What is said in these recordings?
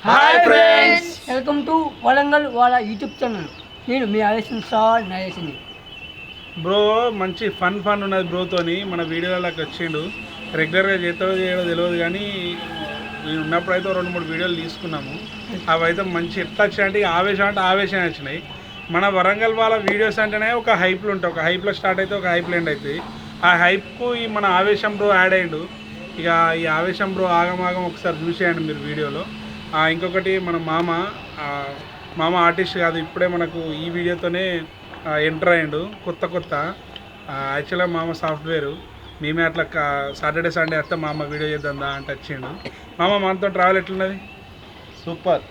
Hi friends, welcome to Warangal వాళ్ళ YouTube channel. నేను మీ ఆవేశం సార్ నరేసింది. బ్రో మంచి ఫన్ ఉన్నది బ్రోతోని మన వీడియోలకి వచ్చిండు. రెగ్యులర్గా చేస్తాడో చేయడో తెలియదు కానీ ఉన్నప్పుడు అయితే 2-3 వీడియోలు తీసుకున్నాము. అవి అయితే మంచి ఎట్లా వచ్చాయంటే ఆవేశం వచ్చినాయి. మన వరంగల్ వాళ్ళ వీడియోస్ అంటేనే ఒక హైప్లు ఉంటాయి. ఒక హైప్లో స్టార్ట్ అయితే ఒక హైప్లో ఎండ్ అవుతుంది. ఆ హైప్కు ఈ మన ఆవేశం బ్రో యాడ్ అయ్యిండు. ఇక ఈ ఆవేశం బ్రో ఆగమాగం ఒకసారి చూసేయండి మీరు వీడియోలో. ఇంకొకటి మన మామ ఆర్టిస్ట్ కాదు, ఇప్పుడే మనకు ఈ వీడియోతోనే ఎంటర్ అయ్యిండు. కొత్త యాక్చువల్గా మామ సాఫ్ట్వేరు. మేమే అట్లా సాటర్డే సండే వస్తే మామ వీడియో చేద్దాం అంటే వచ్చిండు. మామ మనతో ట్రావెల్ ఎట్లున్నది? సూపర్.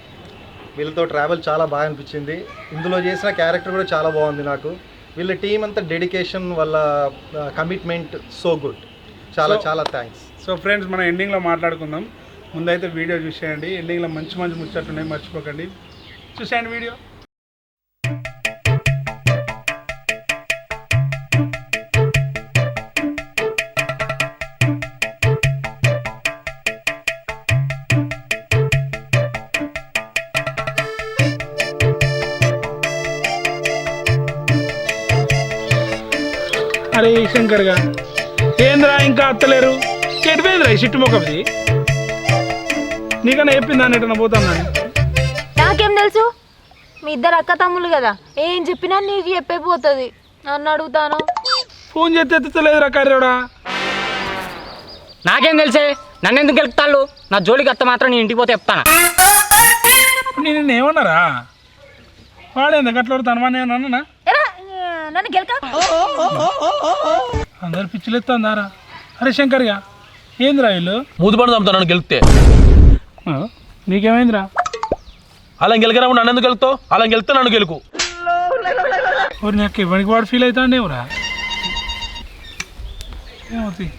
వీళ్ళతో ట్రావెల్ చాలా బాగా అనిపించింది. ఇందులో చేసిన క్యారెక్టర్ కూడా చాలా బాగుంది నాకు. వీళ్ళ టీం అంతా డెడికేషన్, వాళ్ళ కమిట్మెంట్ సో గుడ్. చాలా థ్యాంక్స్. సో ఫ్రెండ్స్, మనం ఎండింగ్లో మాట్లాడుకుందాం. ముందైతే వీడియో చూసేయండి. ఎండింగ్లో మంచి ముచ్చట్లు ఉన్నాయి, మర్చిపోకండి. చూసేయండి వీడియో. అరే శంకర్గా ఏంద్రా ఇంకా అత్తలేరు? ఎటుపోయిందిరా ఈ చిట్టు మొక్కది? నీకన్నా చెప్పిందా ఎటన్నా పోతాను? నాకేం తెలుసు? మీ ఇద్దరు అక్క తమ్ముళ్ళు కదా, ఏం చెప్పినా నీకు చెప్పే పోతుంది. నన్ను అడుగుతాను. ఫోన్ చేస్తే ఎత్తుతలేదురా కర్రోడా. నాకేం తెలిసే? నన్ను ఎందుకు గెలుపుతాళ్ళు? నా జోలికి అత్త మాత్రం నీ ఇంటికి పోతే చెప్తాను. నేను ఏమన్నారా? వాడేందుకు అట్లా తనమన్నా? నన్ను గెలక అందరు పిచ్చిలు ఎత్తాందారా. అరే శంకర్గా ఏందిరా వీళ్ళు మూతిపడి చంపుతా నన్ను గెలిస్తే? నీకేమైందిరా? అలా గెలికరా నన్ను ఎందుకు గెలుతావు? అలా గెలిస్తే నన్ను గెలుకు. నాకు ఇవ్వడానికి వాడు ఫీల్ అవుతాండేవురా. ఏమవుతాయి?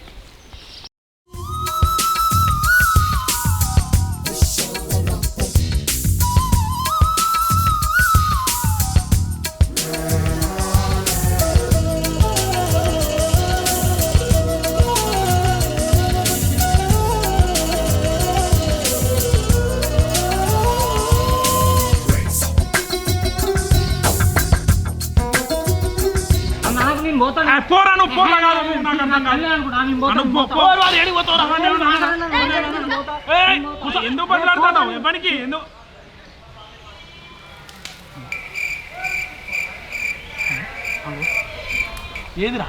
ఎందుకు బదులాడుతున్నావు? పనికి ఎందుకు? ఏదిరా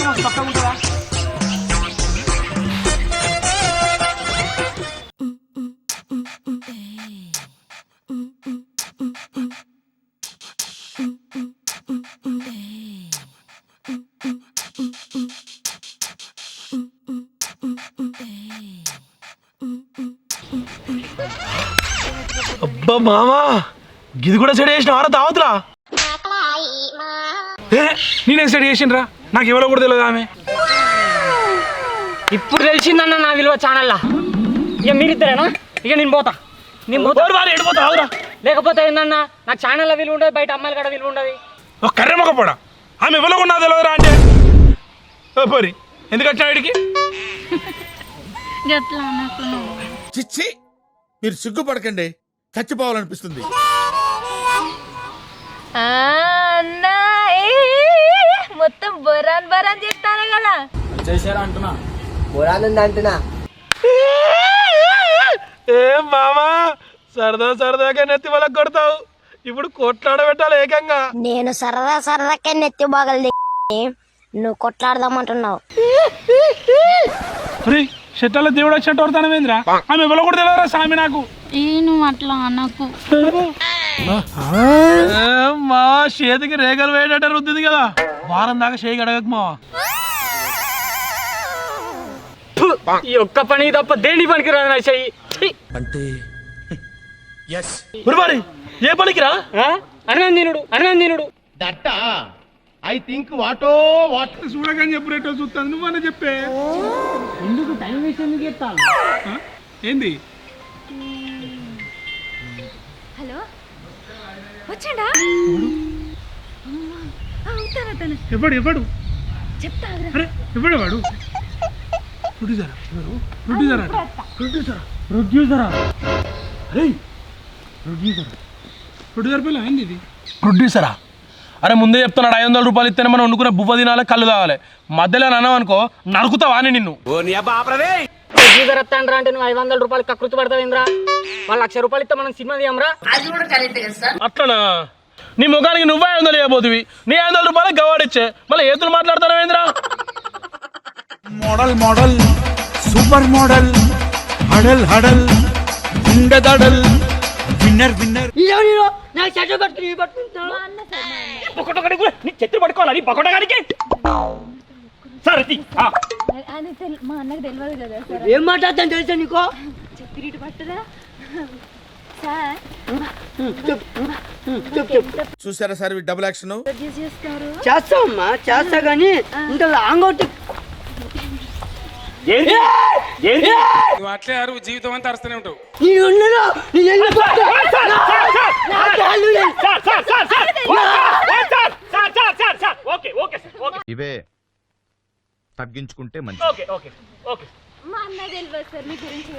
కాదు పక్క ఉంటుందా? అబ్బా మామా, గిది కూడా సెట్ చేసిన వారా దావతులా? నేనేం సెట్ చేసిండ్రా? నాకు ఎవరో కూడా తెలియదు. ఆమె ఇప్పుడు తెలిసిందన్న నా విలువ ఛానల్లా. ఇక మీరిద్దరేనా? ఇక నేను పోతా. ఎడిపోతావురా? లేకపోతే ఏందన్నా, నాకు ఛానల్లో విలువ ఉండదు, బయట అమ్మాయిలు కూడా విలువ ఉండదు. ఒక కర్రె మొక్కపోడా ఆమె ఎవరో కూడా తెలియదురా అంటే పోరి. ఎందుకు వచ్చా వీడికి? చిచ్చి, మీరు సిగ్గుపడకండి, చచ్చిపోవాలనిపిస్తుంది. మొత్తం బరాన్ చేస్తాను కదా. చేశారా అంటున్నా, బొరాన్ అంటున్నా. ఏం మామా, సరదాగా నెత్తి వాళ్ళకి కొడతావు. ఇప్పుడు కొట్లాడబెట్టాలి ఏకంగా. నేను సరదాకే నెత్తి బాగలది, నువ్వు కొట్లాడదామంటున్నావు. చెట్టాల దేవుడు వచ్చినట్టు కొడతానమేంద్రా? ఆమె ఎవరో కూడా తెలియదురా స్వామి నాకు. నువ్వు అట్లా నాకు మా చేతికి రేగలు వేయటట్టు రుద్దింది కదా, వారం దాకా చేయి అడగకు మావా. ఈ ఒక్క పని తప్ప దేని పనికి రాదు నా చెయ్యి. అంటే మరి ఏ పనికిరా? అనందినుడు దట్ ఐ థింక్ వాటో చూడగానే చెప్పు రేటో చూస్తాను. నువ్వన్నా చెప్పే. ఎందుకు టైం వేస్ట్ ఎందుకు చెప్తాను? ఏంది? హలో వచ్చాడా ఎవడు ఎవడు అరే ఎవడు వాడు ప్రొడ్యూసరా అరే ప్రొడ్యూసర్ పిల్ల ఏంది ఇది ప్రొడ్యూసరా? అరే ముందే చెప్తున్నాడు 500 రూపాయలు ఇస్తేనే మనం వండుకునే బువ్వ తినాలి, కళ్ళు తాగాలి. మధ్యలో అన్నావు అనుకో నరుకుతావా అని నిన్ను. ప్రొడ్యూసర్ వస్తాండ్రా అంటే నువ్వు 500 రూపాయలు కకృతి పడతావేంద్రా? వాళ్ళు 1,00,000 రూపాయలు ఇస్తే మనం సినిమా తీయమ్రా? అట్లనా? నీ ముఖానికి నువ్వే 500 ఇవ్వబోతువి, నీ 500 రూపాయలు గవాడిచ్చే మళ్ళీ ఏతులు మాట్లాడతావేంద్రా? మోడల్ మోడల్ సూపర్ మోడల్ హడల్ హడల్ ఉండదడల్ విన్నర్ విన్నర్. నాకు చెట్టు పట్టుకుని పట్టుకుంటాను ఒకటొకటి కూడా నీ చెత్త పట్టుకోవాలి పకోటగానికి. సరే మా అన్నకు తెలియదు కదా సార్. ఏం మాట్లాడతాను తెలుసా నీకో? చెప్పిరిటి పట్టదా సార్? చూసారా సార్ డబుల్ యాక్షన్. ప్రొడ్యూస్ చేస్తారు. చేస్తావమ్మా చేస్తా కానీ ఇంత లాంగ్ అవుట్ నువ్వు అట్లే అరువు జీవితం అంతా అరుస్తూనే ఉంటావు. ఇవే తగ్గించుకుంటే మంచి. మా అన్న తెలియదు సార్ మీ గురించి.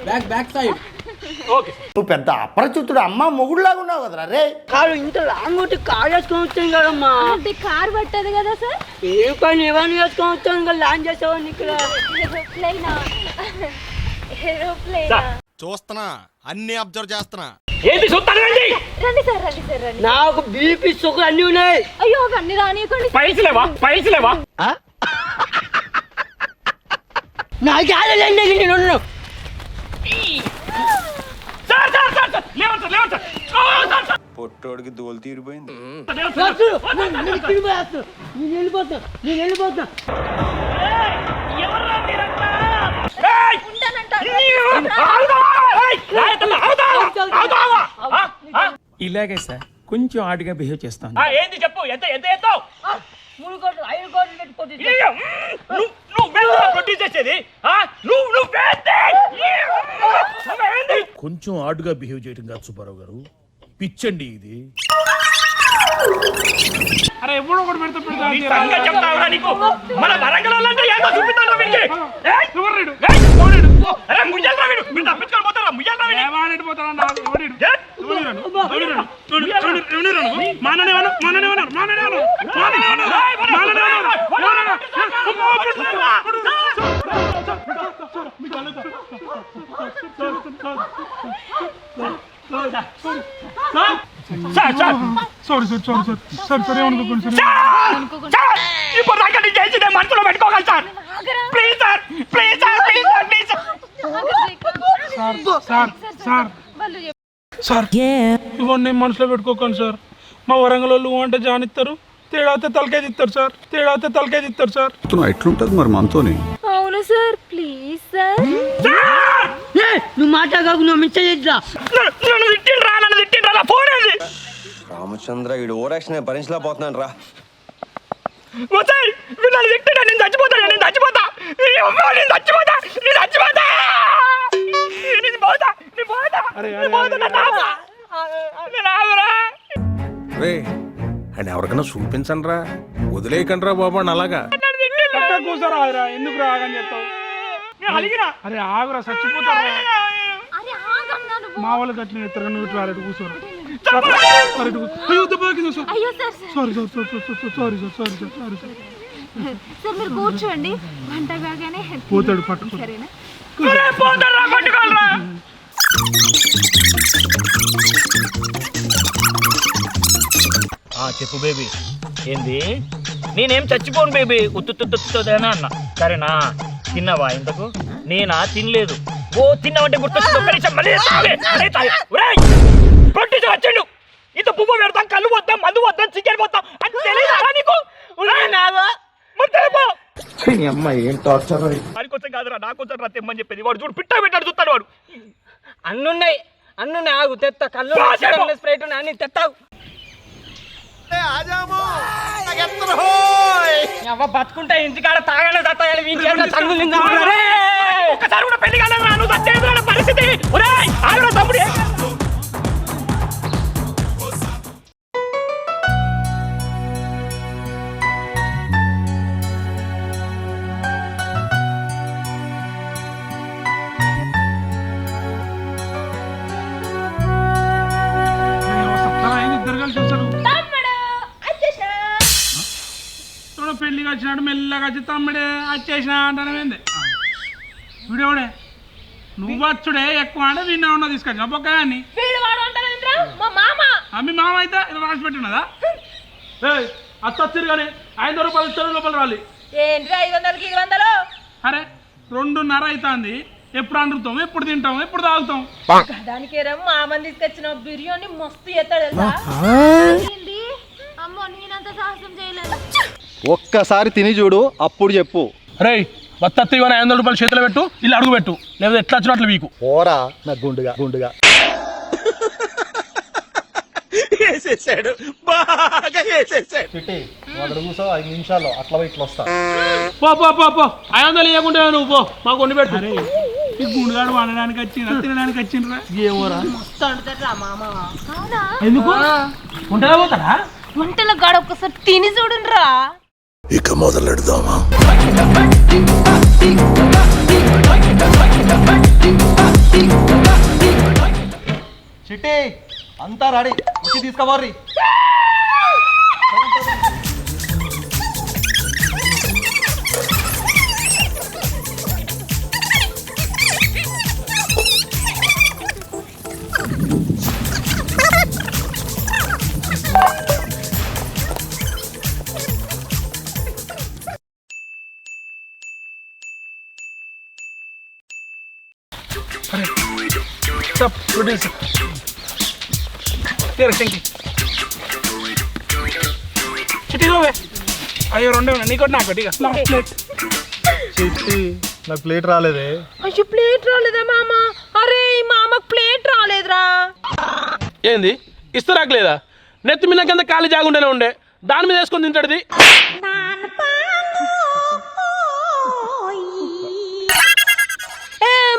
నువ్వు పెద్ద అపరిచితుడు అమ్మ మొగుడులాగా ఉన్నావు కదరా రే. కాదు ఇంత లాంగ్ అవుట్ కార్ వేసుకొని వచ్చాను కదమ్మా. అంటే కార్ పట్టదు కదా సార్? ఏ పని ఏమని వేసుకొని వచ్చాను కదా లాంచ్ చేసేవాడిని ఇక్కడ. ఏరోప్లేనా చూస్తున్నా అన్ని అబ్జర్వ్ చేస్తున్నా. ఏంటి చూస్తాను రండి సార్ రండి సార్ రండి. నాకు బీపీ షుగర్ అన్ని ఉన్నాయి. అయ్యో అన్ని రానియకండి. పైసలేవా నాకు ఆడలేండి నేను. పొట్టోడికి దోలు తీరిపోయింది. నేను వెళ్ళిపోతా. ఇలాగే సార్ కొంచెం ఆడిగా బిహేవ్ చేస్తాను. ఏంది చెప్పు, ఎంత ఎంత ఎత్తావు? 3 కోట్లు 5 కోట్లు పెట్టుకోవచ్చు. ప్రొడ్యూస్ చేసేది కొంచెం ఆడుగా బిహేవ్ చేయడం కాదు సుబ్బారావు గారు, పిచ్చండి ఇది. అరే ఎప్పుడు ఒకటి పెడతా చెప్తావురా నీకు? మన వరంగల్ వాళ్ళంటే ఏదో చూపిస్తాను వీడికి. ఇప్పుడు దాకా నేను చేసిందే మనసులో పెట్టుకోగలను sir. Please sir please sir please sir please sir ఇవన్నీ మనసులో పెట్టుకోకండి సార్. మా వరంగల్ వాళ్ళు అంటే జానిస్తారు, తేడాతే తలకాయ ఇస్తారు సార్, తేడాతే తలకాయ ఇస్తారు సార్. ఎట్లుంటది మరి మనతోని? అవును సార్ ప్లీజ్ సార్. నువ్వు మాట్లాడకు, నువ్వు మిస్టేక్ చేద్దా. నన్ను తిట్టిండ్రా ఫోన్ అది. రామచంద్ర ఈడు ఓరాక్షన్ భరించలేకపోతున్నాను రా. నన్ను తిట్టినా నేను చచ్చిపోతా. రే అని ఎవరికైనా చూపించండి రా, వదిలేయకండి రా బాబు అని అలాగా. కూర్చోరా ఎందుకు రాగని చెప్తావు? అరే ఆగురా చచ్చిపోతారా. మా వాళ్ళకి అట్లా ఎత్తారు నువ్వు ఇట్లా అరటి కూర్చోరు. అయ్యో సార్ సారీ సార్ మీరు కూర్చోండి. వంట కాగానే పోతాడు పట్టుకో. సరేనా? చెప్పు బేబీ. ఏంది? నేనేం చచ్చిపోను బేబీ, ఉత్తుదేనా అన్న. సరేనా? తిన్నావా ఇంతకు? నేనా తినలేదు. ఓ తిన్నావంటే గుర్తొచ్చి వచ్చాడు. ఇంత పువ్వు పెడతాం, కళ్ళు పోతాం, మందు పోతాం, చికెన్ పోతాం అని తెలియదా నీకు? వాడికొచ్చం కాదురా నాకొచ్చం రా తెమ్మని చెప్పేది. వాడు చూడు పిట్ట పెట్టాడు చూస్తాడు వాడు. అన్నున్నాయి ఆగు తెత్తా. కళ్ళు స్ప్రైట్ ఉన్నాయి అన్ని తెత్తావు. బతుకుంటా ఇంటికాడ తాగాలి తట్టాలి. ఒక్కసారి కూడా పెళ్లి కాలేదు పరిస్థితి. తమ్ముడు ఇంటికి వచ్చినట్టు మెల్లగా వచ్చి తమ్ముడే వచ్చేసిన అంటానేంది వీడేవాడే నువ్వు వచ్చుడే ఎక్కువ అంటే వీడిని ఉన్న తీసుకొచ్చిన బొక్కగాన్ని మీ మామ అయితే రాసి పెట్టినదా అత్తొచ్చారు కానీ 500 రూపాయలు 7 రూపాయలు రాలి ఏంటి 500కి 200 అరే 2:30 అవుతుంది ఎప్పుడు అంటుతాం ఎప్పుడు తింటాం ఎప్పుడు తాగుతాం దానికి మామని తీసుకొచ్చిన బిర్యానీ మస్తు చేస్తాడు తెలుసా అమ్మో నేనంత సాహసం చేయలేదు ఒక్కసారి తిని చూడు అప్పుడు చెప్పు. రేయ్ వత్త ఇవన్న 500 రూపాయలు చేతిలో పెట్టు ఇలా అడుగు పెట్టు లేదా ఎట్లా వచ్చినట్లు మీకు ఓరా నా గుండుగా గుండుగా వేసేసాడు బాగా వేసేసాడు. చిట్టి అక్కడ కూర్చో 5 నిమిషాల్లో అట్లా ఇట్లా వస్తా. పో పో పో పో 500 ఇవ్వకుండా నువ్వు పో మాకు వండి పెట్టు. ఈ గుండుగాడు వండడానికి వచ్చిండ్రా తినడానికి వచ్చిండ్రా ఏమోరా మస్తు వండుతాడు మామ అవునా ఎందుకు ఉంటదా పోతాడా వంటల గాడ ఒక్కసారి తిని చూడండిరా ఇక మొదలెడదామా? చిట్టి అంతా రెడీ వచ్చి తీసుకోవర్రి. అయ్యో 2 నీకు నాకు ఇక ప్లేట్ చిట్టి నాకు ప్లేట్ రాలేదే. అయ్యో ప్లేట్ రాలేదా మామ అరే మామకు ప్లేట్ రాలేదురా ఏంది ఇస్తరాకలేదా నెత్తి మీద కింద ఖాళీ జాగుండేనే ఉండే దాని మీద వేసుకొని తింటాడుది.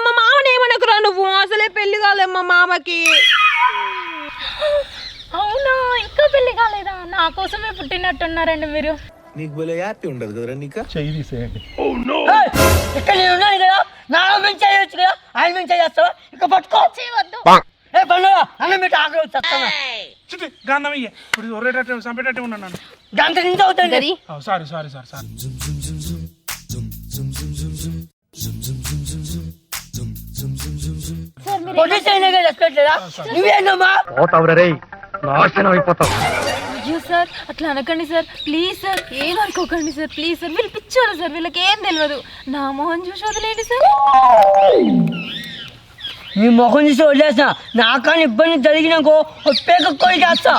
మా మామని ఏమనకురా నువ్వు అసలే పెళ్లి కాలే మా మామకి అవునా ఇంకా పెళ్లి కాలేదా నా కోసమే పుట్టినట్టున్నారండి మీరు నీకు భలే హ్యాపీ ఉండదు కదరా నీకు. చెయ్యి తీసేయండి. ఇక్కడ నేను ఉన్నాను కదా నా నుంచి చేయొచ్చు కదా ఆయన నుంచి చేస్తావా ఇక పట్టుకో చేయవద్దు ఏ పండుగ అన్నం పెట్టి ఆకలి వచ్చేస్తాను చిట్టి గంధం ఇయ్య ఇప్పుడు ఒరేటట్టు చంపేటట్టు ఉన్నాను గంట నుంచి అవుతుంది సారీ సారీ సార్ సారీ నువ్వేనమ్మా అయ్యో సార్ అట్లా అనకండి సార్ ప్లీజ్ సార్ ఏమనుకోకండి సార్ ప్లీజ్ సార్ వీళ్ళు పిచ్చోళ్ళు సార్ వీళ్ళకి ఏం తెలియదు నా మొహం చూసి వదిలేండి సార్ నీ ముఖం చూసి వదిలేస్తా నాకని ఇబ్బంది జరిగినాకో పేకొక్కొని చేస్తా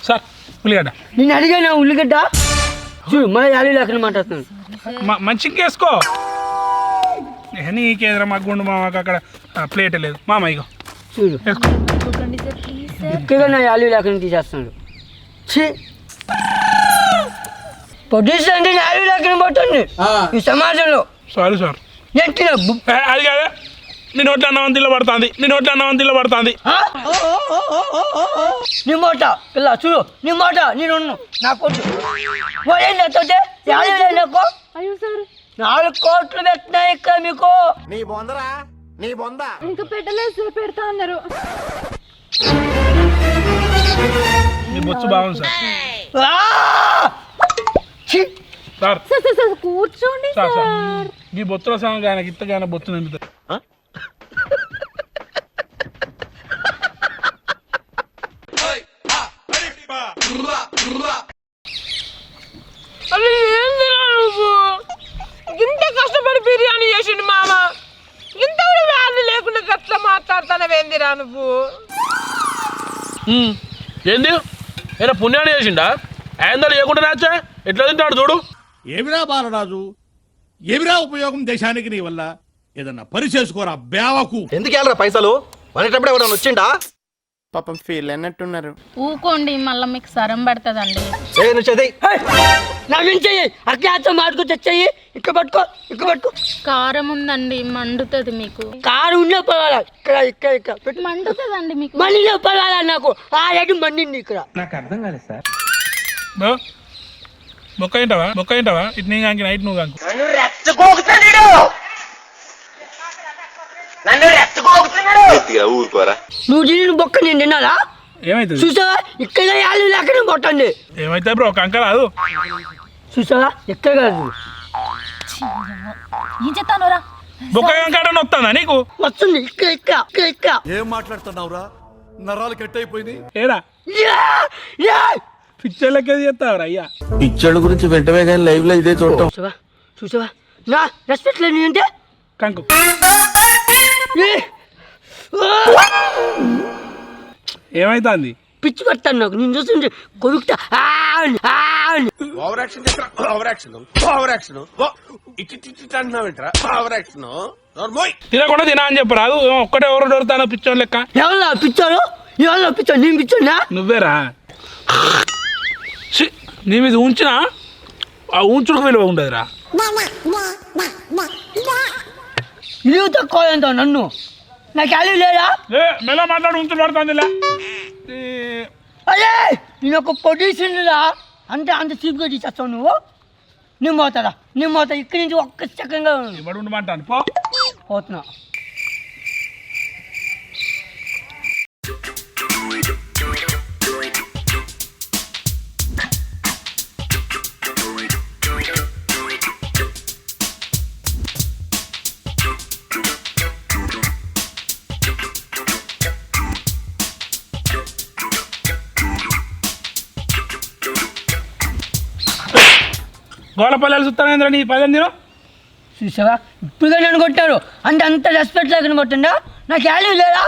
సార్ ఉల్లిగడ్డ నేను అడిగాను ఉల్లిగడ్డ చూడు మళ్ళీ యాలి లేకుండా మాట్లాడుతున్నాను మంచి ఇంకేసుకో నీకేదరా మా గుండు మామకు అక్కడ ప్లేట్ లేదు మామ ఇగో చూడు వేసుకో అనుకోకండి సార్ ప్లీజ్ సార్ ఎక్కగా నా యాలి లేకుండా తీసేస్తున్నాడు పొద్దున్న అంటే యాలి లేకుండా పోతుంది ఈ సమాజంలో సారీ సార్ నేను తిన అది కాదా నీ నోట్లో అన్నవంతిలో పడుతుంది నీ నోట్లో అన్నవంతిలో పడుతుంది నీ మాట పిల్ల చూడు నీ మాట నేను నా కొట్టు పోయింది యాలి లేకో అయ్యో సార్ 4 కోట్లు పెట్టినా ఇక్కడ మీకు నీ బొందరా నీ బొంద. ఇంకా పెట్టలేదు సార్ పెడతా అన్నారు నీ బొచ్చు బాగుంది sir sir sir sir sir కూర్చోండి సార్ సార్ సార్ ఈ బొత్తుల సంగతి ఆయనకి ఇత్తగా ఆయన బొత్తు నిండుతుంది ఇంత కష్టపడి బిర్యానీ చేసిండు మామ ఇంత కూడా వ్యాధి లేకుండా గట్ల మాట్లాడతానవేందిరా నువ్వు ఏంది ఏదో పుణ్యాన్ని చేసిండా 500 ఇవ్వకుండా నాచా ఎట్లా తింటాడు చూడు. ఏమిరా బాలరాజు ఏమిరా ఉపయోగం దేశానికి నీ వల్ల ఏదన్నా పని చేసుకోరా బేవకు. ఎందుకు వెళ్ళరా పైసలు అనేటప్పుడు ఎవరైనా వచ్చిండా? పాపం ఫీల్ అన్నట్టున్నారు. ఊకోండి మళ్ళీ మీకు సరం పడుతుందండి నువ్వు చదివి నవ్వించేయి అక్కడ మాటకు తెచ్చేయి ఇక్కడ పట్టుకో కారం ఉందండి మండుతుంది మీకు కారు ఉన్నా పర్వాలా ఇక్కడ పెట్టు మండుతుందండి మీకు మళ్ళీ పర్వాలా నాకు ఆ రేటు మండింది ఇక్కడ నాకు అర్థం కాలేదు సార్. మొక్క ఏంటవా ఇటు నీ కాంకి నైట్ నువ్వు కాంకు నువ్వు తిని బొక్క నేను తిన్నారా ఏమైతుంది చూసావా ఇక్కడ యాళ్ళు లేకనే కొట్టండి. ఏమైతుంది బ్రో కంక రాదు చూసావా ఎక్కడ కాదు ఏం చెప్తానోరా బొక్క కంకాట వస్తుందా నీకు వస్తుంది ఇక్కడ ఇక్కడ ఇక్కడ ఇక్కడ. ఏం మాట్లాడుతున్నావురా నరాలు కట్ అయిపోయింది ఏడా యా! యా! పిక్చర్ లెక్క చేస్తావురా అయ్యా పిక్చర్ల గురించి వెంటనే కానీ లైవ్ లో ఇదే చూడటం. చూసావా చూసావా నా రెస్పెక్ట్ లేదు అంటే కంకు ఏమైతుంది పిచ్చి పడతాను నాకు నేను చూస్తుంటే కొడుకుతా over action over action over action ఇట్టి అంటున్నావేంట్రా ఓవర్ యాక్షన్ తినకుండా తినా అని చెప్పు రాదు ఒక్కటే ఎవరు దొరుకుతానో పిచ్చోన్ లెక్క ఎవరు పిచ్చారు ఎవరు పిచ్చారు నేను పిచ్చోనా నువ్వేరా ఛీ, నీ మీద ఉంచినా ఆ ఉంచుడుకు విలువ ఉండదురా ఇల్లు తక్కువ అంటావు నన్ను నాకు అల్లు లేదా మెల్ల మాట్లాడు ఉంచుడు పడుతుంది అరే నేను ఒక పొజిషన్ రా అంటే అంత చీప్గా తీసేస్తావు నువ్వు నేను పోతారా నేను పోతా ఇక్కడి నుంచి ఒక్క సెకండ్గా ఇప్పుడు ఉండమంటాను పో పోతున్నా. గోడపల్లెలు చూస్తానేంద్ర నీ పల్లెని నేను చూసావా ఇప్పుడుగా నన్ను కొట్టారు అంటే అంత రెస్పెక్ట్ లేకుండా కొట్టండా నాకు వాల్యూ లేదా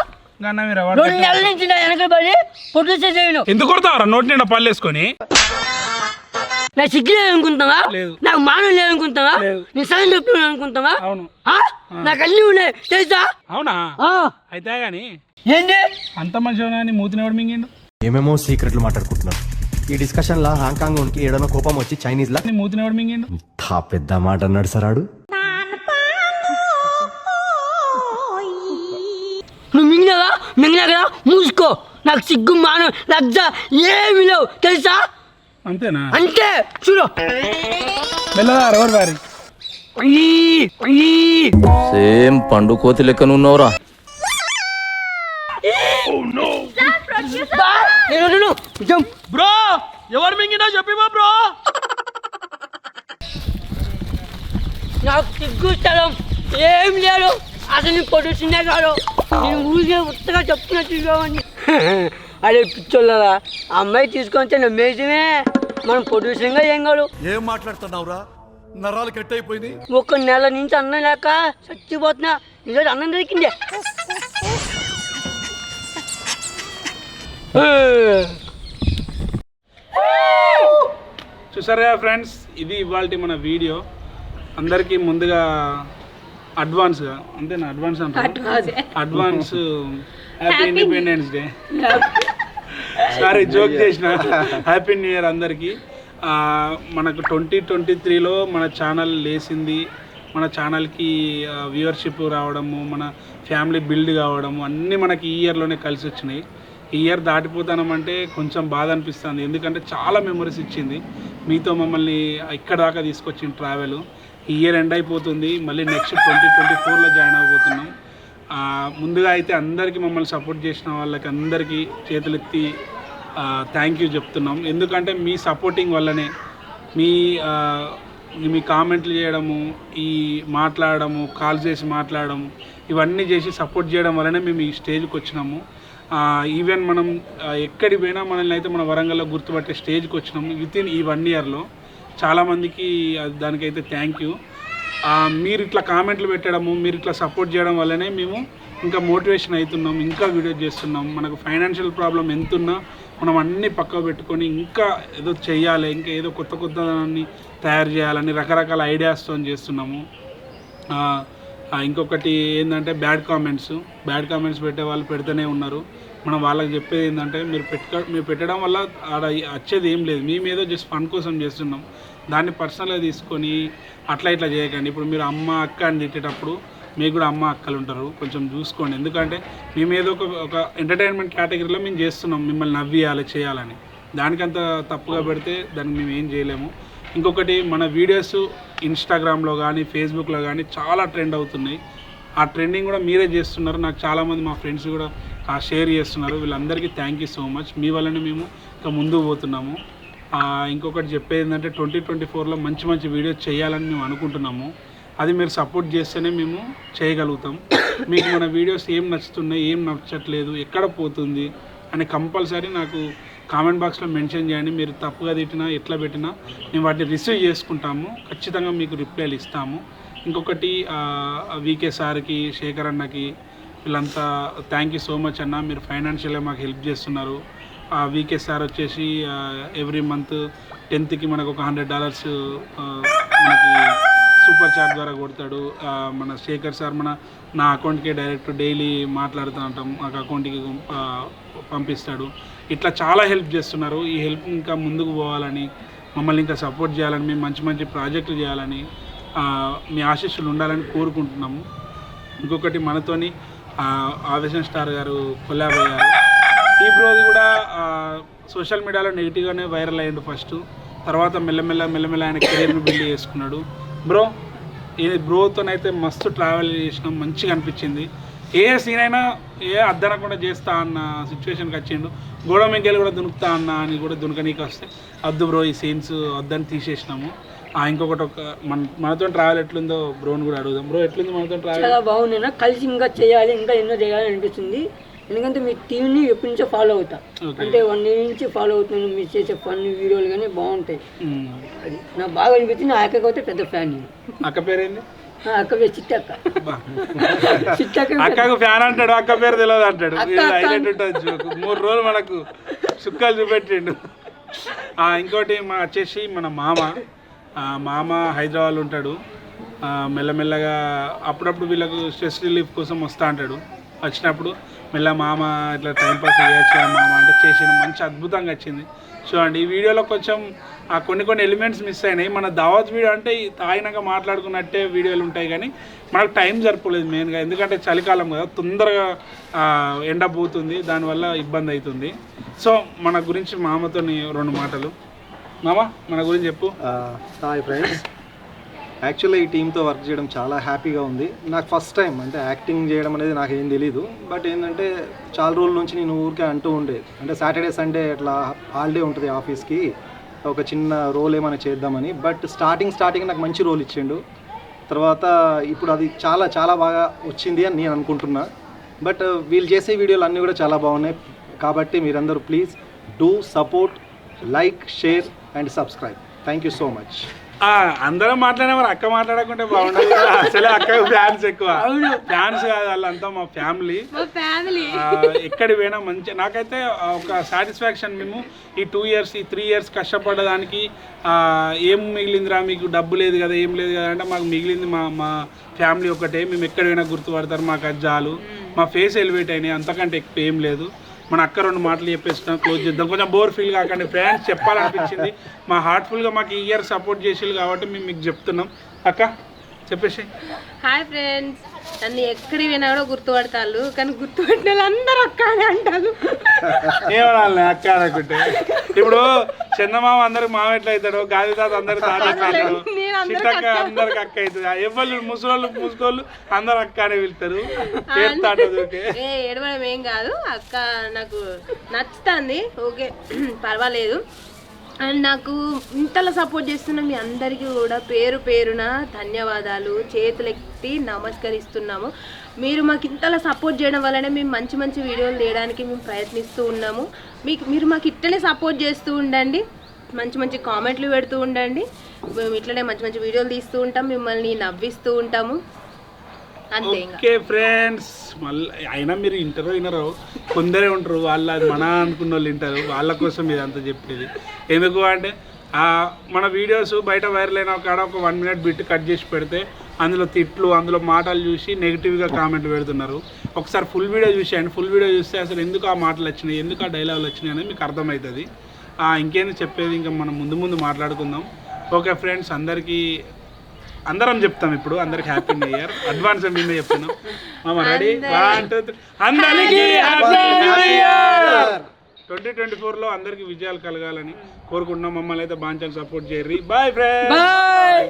గన్న మీరు 2 నెలల నుంచి నా వెనక పడి పొద్దుసే చేయను ఎందుకు కొడతావరా నోటి నిండా పళ్ళు వేసుకొని నాకు సిగ్గు లేదనుకుంటావా లేదు. నాకు మానం లేదనుకుంటావా లేదు. నేను సగం చెప్తున్నాను అనుకుంటావా అవును నాకు అన్నీ ఉన్నాయి తెలుసా అవునా ఆ, అయితే గాని ఏంటి అంత మంచిగా నీ మూతినవాడు మింగిండు ఏమేమో సీక్రెట్లు మాట్లాడుకుంటున్నారు. ఈ డిస్కషన్ లా హాంకాంగ్ ఉనికి ఏడనో కోపం వచ్చి చైనీస్ లా నీ మూతినవాడు మింగిండు పెద్ద మాట అన్నాడు సరాడు. నువ్వు మింగినావా మింగినా కదా మూసుకో నాకు సిగ్గు మానం లజ్జ ఏమి లేవు తెలుసా అంతేనా అంటే చూడు మెల్లగా ఎవరు వారి సేమ్ పండు కోతి లెక్కనున్నావురా. బ్రో ఎవరు మింగినా చెప్పివా బ్రో. నాకు సిగ్గు స్థలం ఏం లేదు అసలు నీ పొడుచునే కాదు నేను ఊరికే ఉత్తగా చెప్తున్నట్టుగాని అదే పిచ్చోళ్ళరా అమ్మాయి తీసుకొని నమ్మేసమే మనం పొడుచుగా ఏం కాదు. ఏం మాట్లాడుతున్నావురా నరాలు కట్ అయిపోయింది 1 నెల నుంచి అన్నం లేక చచ్చిపోతున్నా ఈరోజు అన్నం దొరికిందే. చూసారా ఫ్రెండ్స్ ఇది ఇవాళ మన వీడియో అందరికీ ముందుగా అడ్వాన్స్గా అంతేనా advance advance happy independence day sorry joke చేసిన హ్యాపీ న్యూ ఇయర్ అందరికీ. మనకు 2023లో మన ఛానల్ లేసింది, మన ఛానల్కి వ్యూవర్షిప్ రావడము, మన ఫ్యామిలీ బిల్డ్ కావడము అన్నీ మనకి ఈ ఇయర్లోనే కలిసి వచ్చినాయి. ఈ ఇయర్ దాటిపోతామంటే కొంచెం బాధ అనిపిస్తుంది, ఎందుకంటే చాలా మెమరీస్ ఇచ్చింది మీతో మమ్మల్ని ఇక్కడ దాకా తీసుకొచ్చిన ట్రావెల్. ఈ ఇయర్ ఎండ్ అయిపోతుంది, మళ్ళీ నెక్స్ట్ 2024లో జాయిన్ అవబోతున్నాం. ముందుగా అయితే అందరికీ మమ్మల్ని సపోర్ట్ చేసిన వాళ్ళకి అందరికీ చేతులెత్తి థ్యాంక్ యూ చెప్తున్నాం. ఎందుకంటే మీ సపోర్టింగ్ వల్లనే మీ కామెంట్లు చేయడము, ఈ మాట్లాడము, కాల్ చేసి మాట్లాడము, ఇవన్నీ చేసి సపోర్ట్ చేయడం వల్లనే మేము ఈ స్టేజ్కి వచ్చినాము. ఈవెన్ మనం ఎక్కడికి పోయినా మనల్ని అయితే మన వరంగల్లో గుర్తుపట్టే స్టేజ్కి వచ్చినాము వితిన్ ఈ 1 ఇయర్లో. చాలామందికి దానికైతే థ్యాంక్ యూ. మీరు ఇట్లా కామెంట్లు పెట్టడము, మీరు ఇట్లా సపోర్ట్ చేయడం వల్లనే మేము ఇంకా మోటివేషన్ అవుతున్నాం, ఇంకా వీడియో చేస్తున్నాం. మనకు ఫైనాన్షియల్ ప్రాబ్లం ఎంతున్నా మనం అన్నీ పక్కకు పెట్టుకొని ఇంకా ఏదో చెయ్యాలి, ఇంకా ఏదో కొత్త దాన్ని తయారు చేయాలని రకరకాల ఐడియాస్తో చేస్తున్నాము. ఇంకొకటి ఏంటంటే బ్యాడ్ కామెంట్స్ పెట్టే వాళ్ళు పెడుతూనే ఉన్నారు. మనం వాళ్ళకి చెప్పేది ఏంటంటే మీరు పెట్టడం వల్ల ఆడ వచ్చేది ఏం లేదు, మేము ఏదో జస్ట్ ఫన్ కోసం చేస్తున్నాం, దాన్ని పర్సనల్గా తీసుకొని అట్లా ఇట్లా చేయకండి. ఇప్పుడు మీరు అమ్మ అక్క అని తిట్టేటప్పుడు మీకు కూడా అమ్మ అక్కలు ఉంటారు, కొంచెం చూసుకోండి. ఎందుకంటే మేము ఏదో ఒక ఎంటర్టైన్మెంట్ కేటగిరీలో మేము చేస్తున్నాం, మిమ్మల్ని నవ్వియాలి చేయాలని. దానికంత తప్పుగా పెడితే దానికి మేము ఏం చేయలేము. ఇంకొకటి మన వీడియోస్ ఇన్స్టాగ్రామ్లో కానీ ఫేస్బుక్లో కానీ చాలా ట్రెండ్ అవుతున్నాయి. ఆ ట్రెండింగ్ కూడా మీరే చేస్తున్నారు. నాకు చాలామంది మా ఫ్రెండ్స్ కూడా షేర్ చేస్తున్నారు. వీళ్ళందరికీ థ్యాంక్ యూ సో మచ్. మీ వల్లనే మేము ఇంకా ముందుకు పోతున్నాము. ఇంకొకటి చెప్పేది ఏంటంటే 2024లో మంచి మంచి వీడియోస్ చేయాలని మేము అనుకుంటున్నాము. అది మీరు సపోర్ట్ చేస్తేనే మేము చేయగలుగుతాం. మీకు మన వీడియోస్ ఏం నచ్చుతున్నాయి, ఏం నచ్చట్లేదు, ఎక్కడ పోతుంది అని కంపల్సరీ నాకు కామెంట్ బాక్స్లో మెన్షన్ చేయండి. మీరు తప్పుగా తిట్టినా ఎట్లా పెట్టినా మేము వాటిని రిసీవ్ చేసుకుంటాము. ఖచ్చితంగా మీకు రిప్లైలు ఇస్తాము. ఇంకొకటి వీకే సార్కి, శేఖర్ అన్నకి, వీళ్ళంతా థ్యాంక్ యూ సో మచ్ అన్న. మీరు ఫైనాన్షియల్గా మాకు హెల్ప్ చేస్తున్నారు. వీకే సార్ వచ్చేసి ఎవ్రీ మంత్ 10th మనకు ఒక $100 మనకి సూపర్ చాట్ ద్వారా కొడతాడు. మన శేఖర్ సార్ నా అకౌంట్కి డైరెక్ట్ డైలీ మాట్లాడుతూ ఉంటాం, మాకు అకౌంట్కి పంపిస్తాడు. ఇట్లా చాలా హెల్ప్ చేస్తున్నారు. ఈ హెల్ప్ ఇంకా ముందుకు పోవాలని, మమ్మల్ని ఇంకా సపోర్ట్ చేయాలని, మేము మంచి మంచి ప్రాజెక్టులు చేయాలని, మీ ఆశీస్సులు ఉండాలని కోరుకుంటున్నాము. ఇంకొకటి మనతోని ఆవేశం స్టార్ గారు కొలాబ్ అయ్యారు. ఈ బ్రోది కూడా సోషల్ మీడియాలో నెగిటివ్గానే వైరల్ అయ్యాడు ఫస్ట్. తర్వాత మెల్లమెల్ల ఆయన కెరీర్ని బిల్డ్ చేసుకున్నాడు. బ్రోతోనైతే మస్తు ట్రావెల్ చేసినాం, మంచిగా అనిపించింది. ఏ సీన్ అయినా అద్దనకుండా చేస్తా అన్న సిచ్యువేషన్కి వచ్చిండు. గోడ మింగేలు కూడా దునుకుతా అన్న అని కూడా దునకనీకి వస్తే వద్దు బ్రో, ఈ సీన్స్ వద్దని తీసేసినాము. ఇంకొకటి మనతో ట్రావెల్ ఎట్లుందో బ్రోని కూడా అడుగుదాం. బ్రో ఎట్లుంది మనతో ట్రావెల్? చాలా బాగుంది. కలిసి ఇంకా చేయాలి, ఇంకా ఎన్నో చేయాలని అనిపిస్తుంది. ఎందుకంటే మీ టీంని ఎప్పటి నుంచో ఫాలో అవుతా, అంటే 1 year నుంచి ఫాలో అవుతున్నాను. మీరు చేసే ఫన్ వీడియోలు కానీ బాగుంటాయి. అది నాకు బాగా అనిపించింది. నా అక్కకి అయితే పెద్ద ఫ్యాన్ నేను. అక్క పేరేంది? అక్క పేరు చిట్టక్క. అక్కకు ఫ్యాన్ అంటాడు, అక్క పేరు తెలియదు అంటాడు. హైలైట్ ఉంటుంది. 3 రోజులు మనకు సుక్కలు చూపెట్టిండు. ఇంకోటి వచ్చేసి మన మామ హైదరాబాద్లో ఉంటాడు. మెల్లమెల్లగా అప్పుడప్పుడు వీళ్ళకు స్ట్రెస్ రిలీఫ్ కోసం వస్తూ అంటాడు. వచ్చినప్పుడు మెల్ల మామ ఇట్లా టైంపాస్ చేయొచ్చు మామ అంటే చేసిన మంచి అద్భుతంగా వచ్చింది. చూడండి ఈ వీడియోలో కొంచెం కొన్ని ఎలిమెంట్స్ మిస్ అయినాయి. మన దావత్ వీడియో అంటే తాగినాక మాట్లాడుకున్నట్టే వీడియోలు ఉంటాయి, కానీ మనకు టైం సరిపోలేదు మెయిన్గా. ఎందుకంటే చలికాలం కదా, తొందరగా ఎండ పోతుంది, దానివల్ల ఇబ్బంది అవుతుంది. సో మన గురించి మామతో 2 మాటలు. మామ మన గురించి చెప్పు. హాయ్ ఫ్రెండ్స్, యాక్చువల్లీ ఈ టీంతో వర్క్ చేయడం చాలా హ్యాపీగా ఉంది. నాకు ఫస్ట్ టైం అంటే యాక్టింగ్ చేయడం అనేది నాకు ఏం తెలీదు. బట్ ఏంటంటే చాలా రోజుల నుంచి నేను ఊరికే అంటూ ఉండేది, అంటే సాటర్డే సండే అట్లా హాలిడే ఉంటుంది ఆఫీస్కి, ఒక చిన్న రోల్ ఏమైనా చేద్దామని. బట్ స్టార్టింగ్ నాకు మంచి రోల్ ఇచ్చిండు. తర్వాత ఇప్పుడు అది చాలా చాలా బాగా వచ్చింది అని నేను అనుకుంటున్నా. బట్ వీళ్ళు చేసే వీడియోలు అన్నీ కూడా చాలా బాగున్నాయి. కాబట్టి మీరందరూ please do support, like, share and subscribe. Thank you so much. అందరం మాట్లాడే మరి అక్క మాట్లాడకుంటే బాగుండదు కదా. అసలే అక్కకు ఫ్యాన్స్ ఎక్కువ. ఫ్యాన్స్ కాదు, వాళ్ళంతా మా ఫ్యామిలీ. ఎక్కడికి పోయినా మంచి. నాకైతే ఒక సాటిస్ఫాక్షన్, మేము ఈ 2 years, ఈ 3 years కష్టపడ్డదానికి ఏం మిగిలిందిరా మీకు, డబ్బు లేదు కదా, ఏం లేదు కదా అంటే మాకు మిగిలింది మా ఫ్యామిలీ ఒకటే. మేము ఎక్కడ పోయినా గుర్తుపడతారు, మాకు అజ్జాలు, మా ఫేస్ ఎలివేట్ అయినాయి, అంతకంటే ఎక్కువ ఏం లేదు. మన అక్క 2 మాటలు చెప్పేస్తున్నాం, క్లోజ్ చేద్దాం. కొంచెం బోర్ ఫీల్ కాకండి ఫ్రెండ్స్, చెప్పాలనిపించింది. మా హార్ట్ఫుల్గా మాకు ఈ ఇయర్ సపోర్ట్ చేసేది కాబట్టి మేము మీకు చెప్తున్నాం. అక్క చెప్పేసి. హాయ్ ఫ్రెండ్స్, నన్ను ఎక్కడికి పోయినా కూడా గుర్తుపడతారు, కానీ గుర్తుపట్టిన వాళ్ళు అందరూ అక్క అని అంటారు. ఏమనాలి అక్క అనుకుంటే? ఇప్పుడు చందమామ అందరికి మామ ఎట్లా అవుతాడు, గాలి తాత అందరికి తాత అంటాడు, చిట్టక్క అందరికి అక్క అవుతుంది. ఎవరు ముసుకోళ్ళు అందరు అక్క అని వెళ్తారు. ఏడవడం ఏం కాదు, అక్క నాకు నచ్చుతుంది, ఓకే పర్వాలేదు. అండ్ నాకు ఇంతలా సపోర్ట్ చేస్తున్న మీ అందరికీ కూడా పేరు పేరున ధన్యవాదాలు, చేతులెత్తి నమస్కరిస్తున్నాము. మీరు మాకు ఇంతలా సపోర్ట్ చేయడం వల్లనే మేము మంచి మంచి వీడియోలు తీయడానికి మేము ప్రయత్నిస్తూ ఉన్నాము. మీరు మాకు ఇట్లనే సపోర్ట్ చేస్తూ ఉండండి, మంచి మంచి కామెంట్లు పెడుతూ ఉండండి. మేము ఇట్లనే మంచి మంచి వీడియోలు తీస్తూ ఉంటాం, మిమ్మల్ని నవ్విస్తూ ఉంటాము. అంతే. ఓకే ఫ్రెండ్స్, మళ్ళీ అయినా మీరు వినరు, కొందరే ఉంటారు, వాళ్ళు అది మన అనుకున్న వాళ్ళు వింటారు. వాళ్ళ కోసం ఇదంతా చెప్పేది. ఎందుకు అంటే మన వీడియోస్ బయట వైరల్ అయిన కాడ ఒక 1 minute బిట్ కట్ చేసి పెడితే అందులో తిట్లు, అందులో మాటలు చూసి నెగిటివ్గా కామెంట్ పెడుతున్నారు. ఒకసారి ఫుల్ వీడియో చూసేయండి. ఫుల్ వీడియో చూస్తే అసలు ఎందుకు ఆ మాటలు వచ్చినాయి, ఎందుకు ఆ డైలాగులు వచ్చినాయి అనేది మీకు అర్థమవుతుంది. ఇంకేంది చెప్పేది, ఇంకా మనం ముందు మాట్లాడుకుందాం. ఓకే ఫ్రెండ్స్, అందరం చెప్తాం ఇప్పుడు. అందరికి హ్యాపీ న్యూ ఇయర్ అడ్వాన్స్ మేమే చెప్తున్నాం. రెడీ? 1, 2, 3. అందరికీ హ్యాపీ న్యూ ఇయర్. 2024లో అందరికీ విజయాలు కలగాలని కోరుకుంటున్నాం. మమ్మల్ని అయితే బాగా సపోర్ట్ చేయరు. Bye friends.